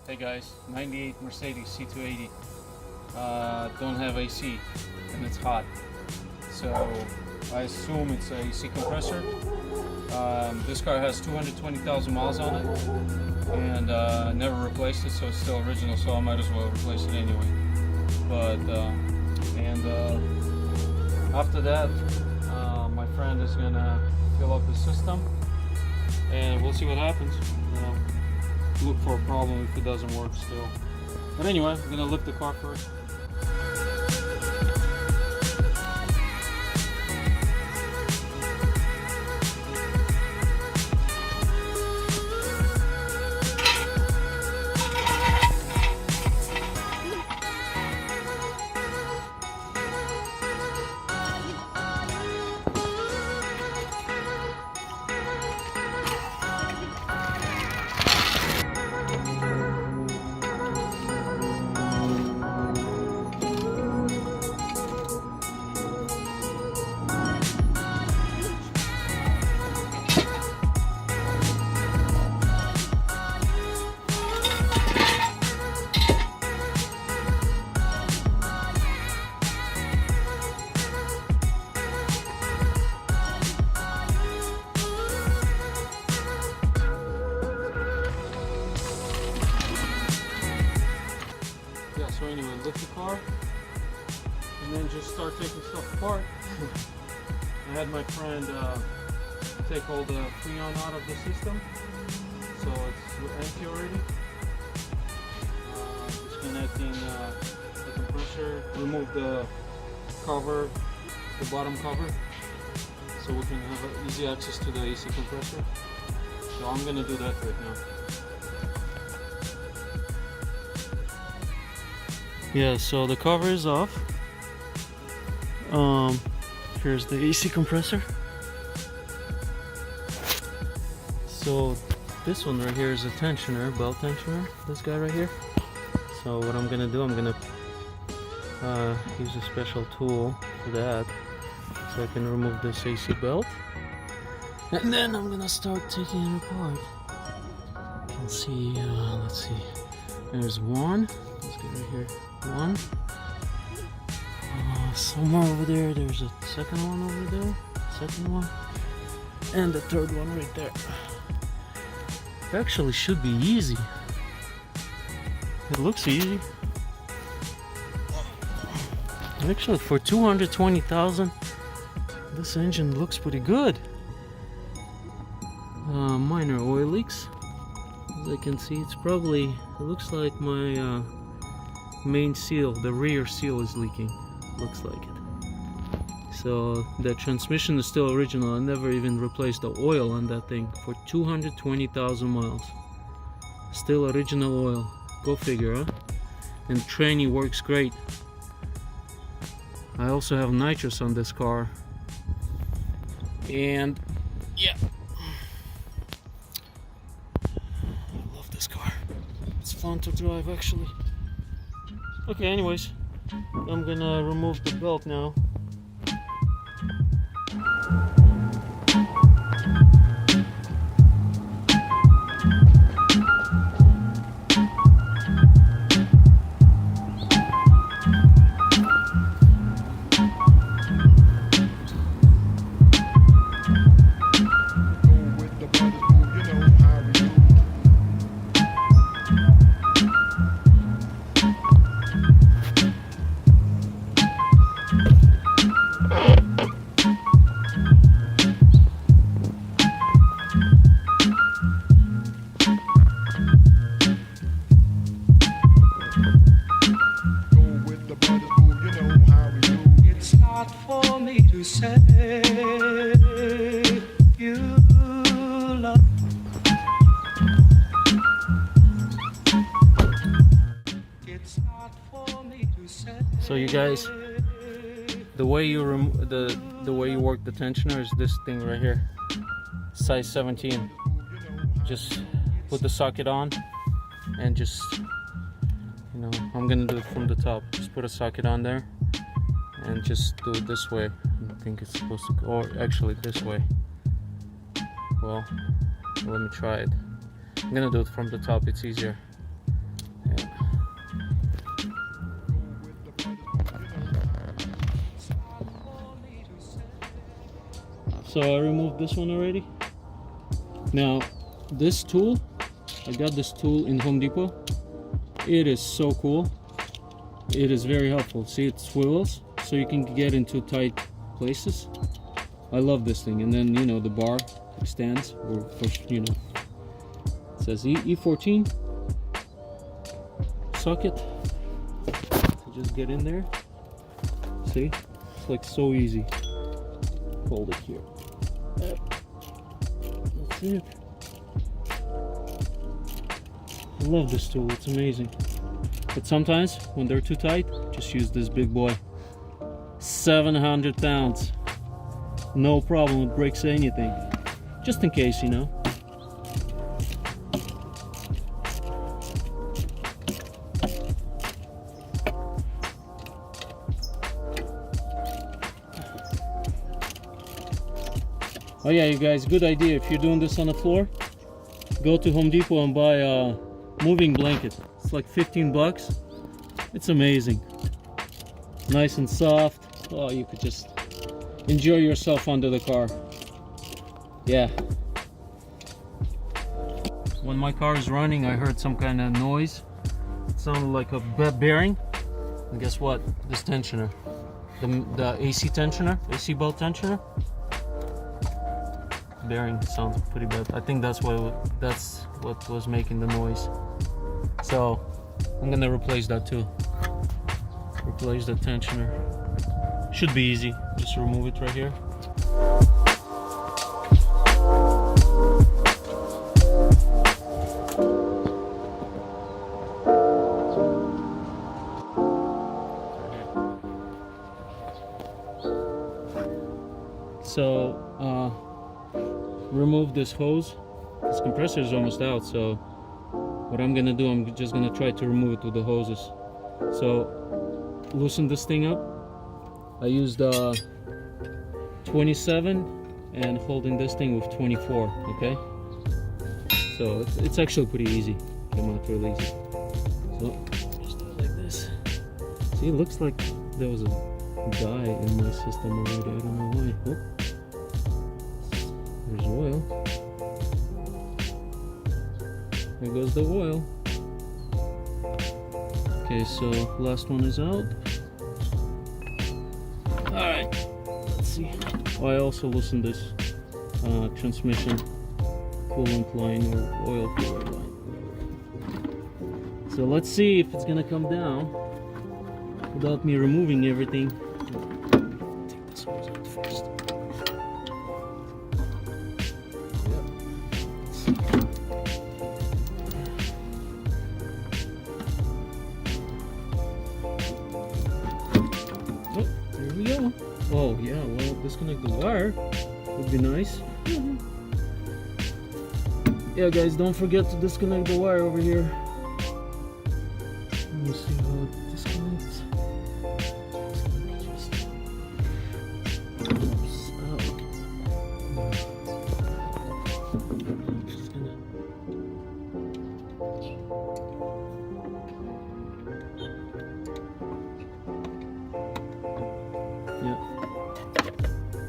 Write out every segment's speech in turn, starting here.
Hey guys, 98 Mercedes C280. Don't have AC and it's hot. So I assume it's a AC compressor. This car has 220,000 miles on it and never replaced it, so it's still original, so I might as well replace it anyway. But after that, my friend is gonna fill up the system and we'll see what happens. Look for a problem if it doesn't work still. But anyway, I'm gonna lift the car first. So anyway, lift the car and then just start taking stuff apart. I had my friend take all the Freon out of the system, so it's empty already. Disconnecting the compressor, remove the cover, the bottom cover, so we can have easy access to the AC compressor. So I'm gonna do that right now. Yeah, so the cover is off. Here's the AC compressor. So this one right here is a tensioner, belt tensioner, this guy right here. So what I'm gonna do, I'm gonna use a special tool for that, so I can remove this AC belt. And then I'm gonna start taking it apart. You can see, let's see, there's one. Let's get right here. One. Somewhere over there, there's a second one over there. Second one. And the third one right there. It actually should be easy. It looks easy. Actually, for 220,000, this engine looks pretty good. Minor oil leaks. As I can see, it looks like my main seal, the rear seal is leaking. Looks like it. So the transmission is still original. I never even replaced the oil on that thing for 220,000 miles. Still original oil. Go figure, huh? And tranny works great. I also have nitrous on this car. And yeah, I love this car. It's fun to drive actually. Okay, anyways, I'm gonna remove the belt now. For me to say you love. It's not for me to say. So you guys, the way you work the tensioner is this thing right here, size 17. Just put the socket on and just, I'm gonna do it from the top. Just put a socket on there and just do it this way. I think it's supposed to go, or actually this way. Well, let me try it. I'm gonna do it from the top, it's easier. So I removed this one already. Now this tool, I got this tool in Home Depot. It is so cool. It is very helpful. See, it swivels so you can get into tight places. I love this thing. And then, you know, the bar extends or push, you know, it says E14 socket to just get in there. See, it's like so easy. Hold it here. That's it. I love this tool, it's amazing. But sometimes when they're too tight, just use this big boy. 700 pounds. No problem, it breaks anything. Just in case, you know. Oh yeah, you guys, good idea. If you're doing this on the floor, go to Home Depot and buy a moving blanket. It's like 15 bucks. It's amazing. Nice and soft. Oh, you could just enjoy yourself under the car. Yeah. When my car is running, I heard some kind of noise. It sounded like a bearing. And guess what? This tensioner. The AC tensioner, AC belt tensioner. Bearing sounds pretty bad. I think that's what was making the noise. So I'm gonna replace that too. Replace the tensioner. Should be easy. Just remove it right here. So remove this hose. This compressor is almost out, so what I'm gonna do, I'm just gonna try to remove it with the hoses. So loosen this thing up. I used 27 and holding this thing with 24. Okay, so it's actually pretty easy. Came out really easy. So just do it like this. See, it looks like there was a dye in my system already. I don't know why. Oh. There's oil. There goes the oil. Okay, so last one is out. Alright, let's see. Oh, I also loosened this transmission coolant line or oil filler line. So let's see if it's gonna come down without me removing everything. Take this hose out first. Oh yeah, well, disconnect the wire would be nice. Yeah guys, don't forget to disconnect the wire over here. Let me see how it disconnects.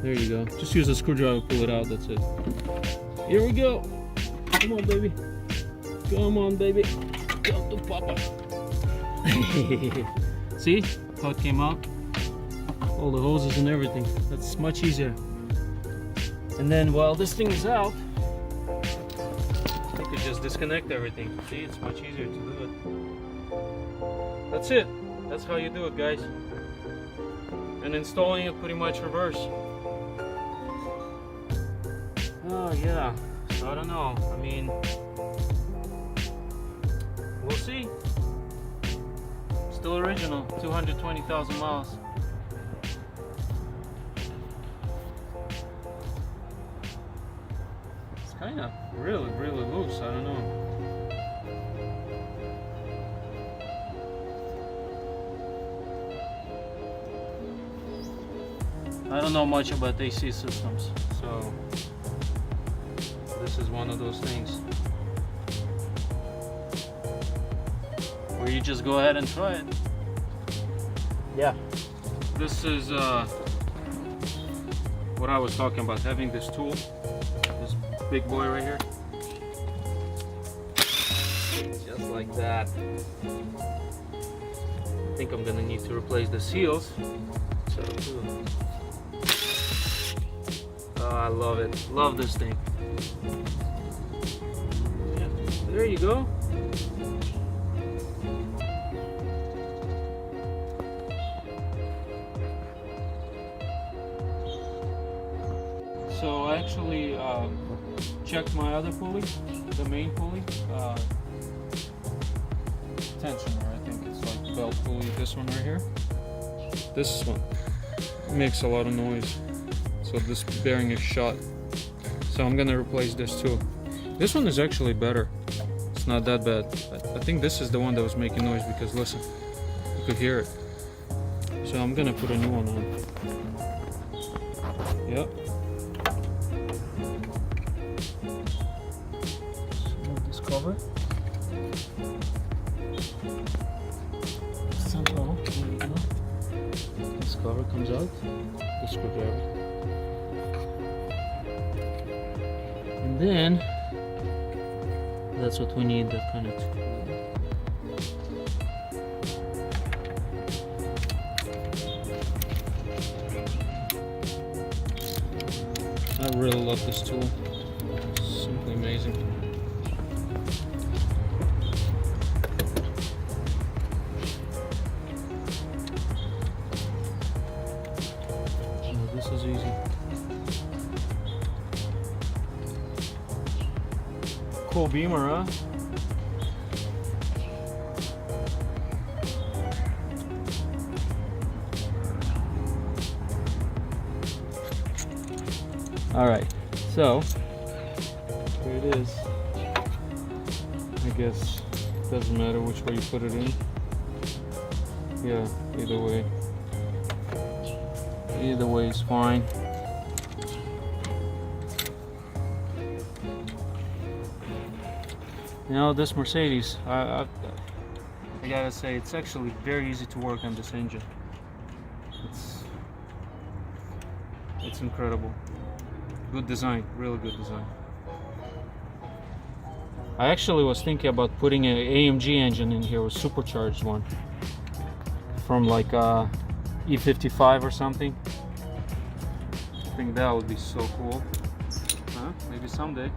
There you go. Just use a screwdriver, pull it out, that's it. Here we go. Come on, baby. Come on, baby. Come to Papa. See how it came out? All the hoses and everything. That's much easier. And then while this thing is out, I could just disconnect everything. See, it's much easier to do it. That's it. That's how you do it, guys. And installing it pretty much reverse. Oh yeah, so I don't know. I mean, we'll see. Still original, 220,000 miles. It's kind of really loose. I don't know. I don't know much about AC systems, so this is one of those things where you just go ahead and try it. Yeah. This is what I was talking about, having this tool, this big boy right here, just like that. I think I'm gonna need to replace the seals. So, oh, I love it. Love this thing. Yeah, there you go. So I actually checked my other pulley, the main pulley, tensioner. I think it's like belt pulley. This one right here. This one makes a lot of noise. So this bearing is shot. So I'm gonna replace this too. This one is actually better. It's not that bad. I think this is the one that was making noise because listen, you could hear it. So I'm gonna put a new one on. Yep. This cover. Somehow, there you go. This cover comes out. The screwdriver. And then that's what we need, that kind of tool. I really love this tool. It's simply amazing. Oh, this is easy. Cool beamer, huh? All right, so here it is. I guess it doesn't matter which way you put it in. Yeah, either way is fine. You know, this Mercedes, I gotta say, it's actually very easy to work on this engine. It's incredible. Good design, really good design. I actually was thinking about putting an AMG engine in here, a supercharged one, from like E55 or something. I think that would be so cool. Huh? Maybe someday.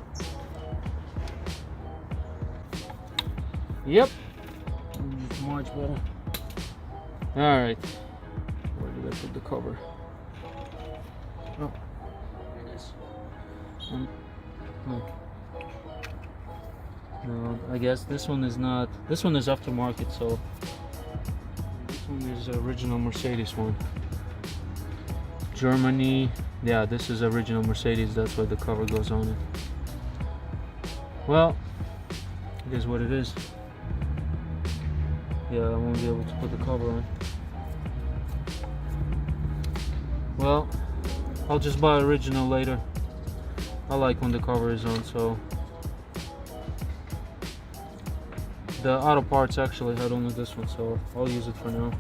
Yep. Much better. Alright. Where did I put the cover? Oh, there it is. No, I guess this one is not. This one is aftermarket, so this one is the original Mercedes one. Germany. Yeah, this is original Mercedes. That's why the cover goes on it. Well, it is what it is. Yeah, I won't be able to put the cover on. Well, I'll just buy original later. I like when the cover is on, so. The auto parts actually had only this one, so I'll use it for now.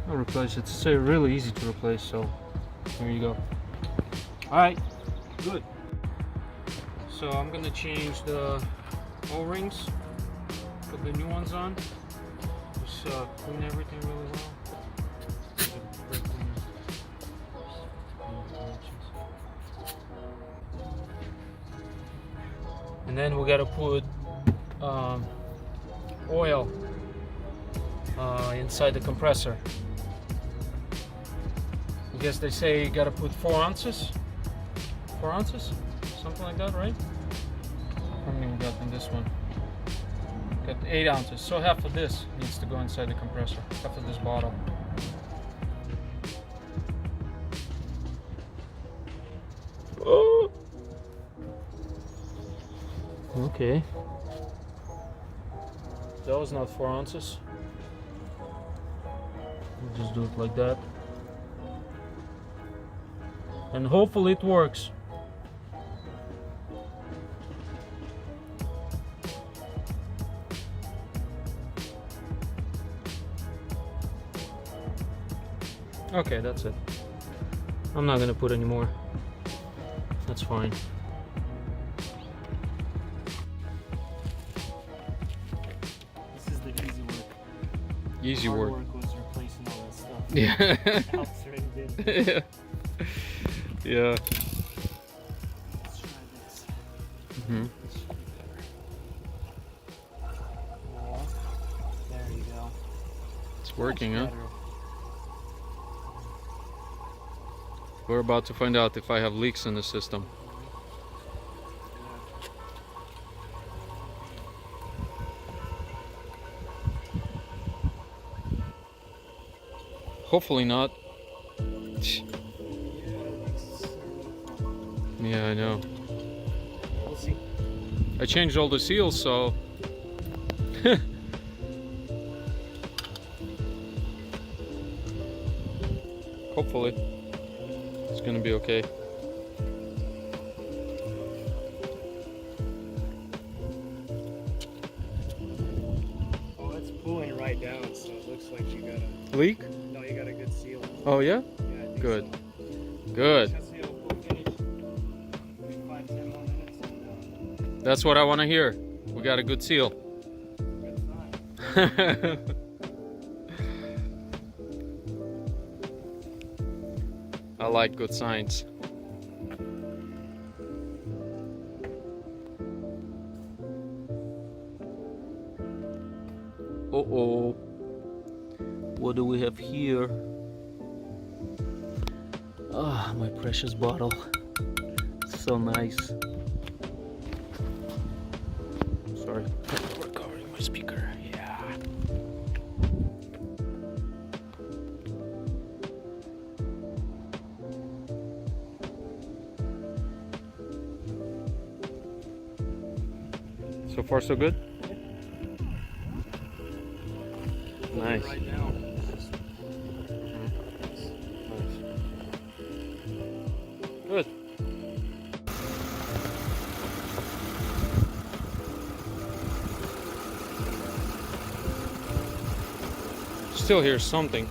I'll replace it. It's really easy to replace, so here you go. Alright, good. So I'm gonna change the O-rings. Put the new ones on. Just clean everything really well. And then we gotta put oil inside the compressor. I guess they say you gotta put 4 ounces. 4 ounces? Something like that, right? How many we got in this one? Got 8 ounces. So half of this needs to go inside the compressor. Half of this bottle. Oh. Okay. That was not 4 ounces. We'll just do it like that. And hopefully it works. Okay, that's it. I'm not gonna put any more. That's fine. This is the easy work. Easy Hard work. work was replacing all that stuff. Yeah. Help's already been. Yeah. Yeah. Let's try this. Hmm. This should be better. Yeah. There you go. It's working, Much huh? better. We're about to find out if I have leaks in the system. Hopefully not. Yeah, I know. We'll see. I changed all the seals, so hopefully it's gonna be okay. Oh, it's pulling right down, so it looks like you got a Leak? no, you got a good seal. Oh yeah? Yeah, I think Good. so. Good. Just see, we'll finish in 5-10 more minutes and That's what I want to hear. We got a good seal. good sign. I like good signs. Uh-oh. What do we have here? Ah, my precious bottle. So nice. Sorry. We're covering my speaker. Yeah. So far, so good? Nice. Right now. Good. Still hear something.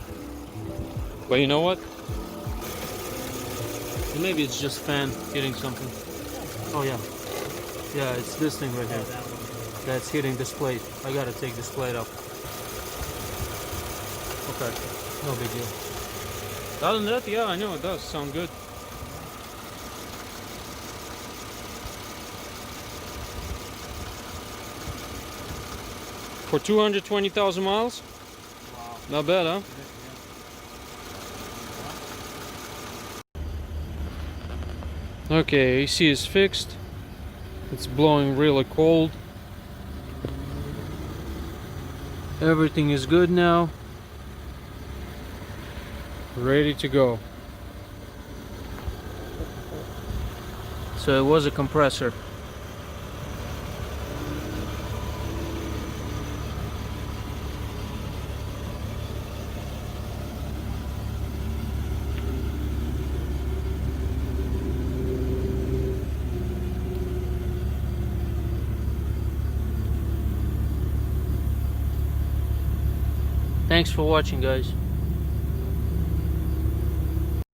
But you know what? Maybe it's just fan hitting something. Oh yeah. Yeah, it's this thing right here. That's hitting this plate. I gotta take this plate off. Okay. No big deal. Other than that, yeah, I know it does sound good. For 220,000 miles? Wow. Not bad, huh? Okay, AC is fixed. It's blowing really cold. Everything is good now. Ready to go. So it was a compressor. Thanks for watching, guys.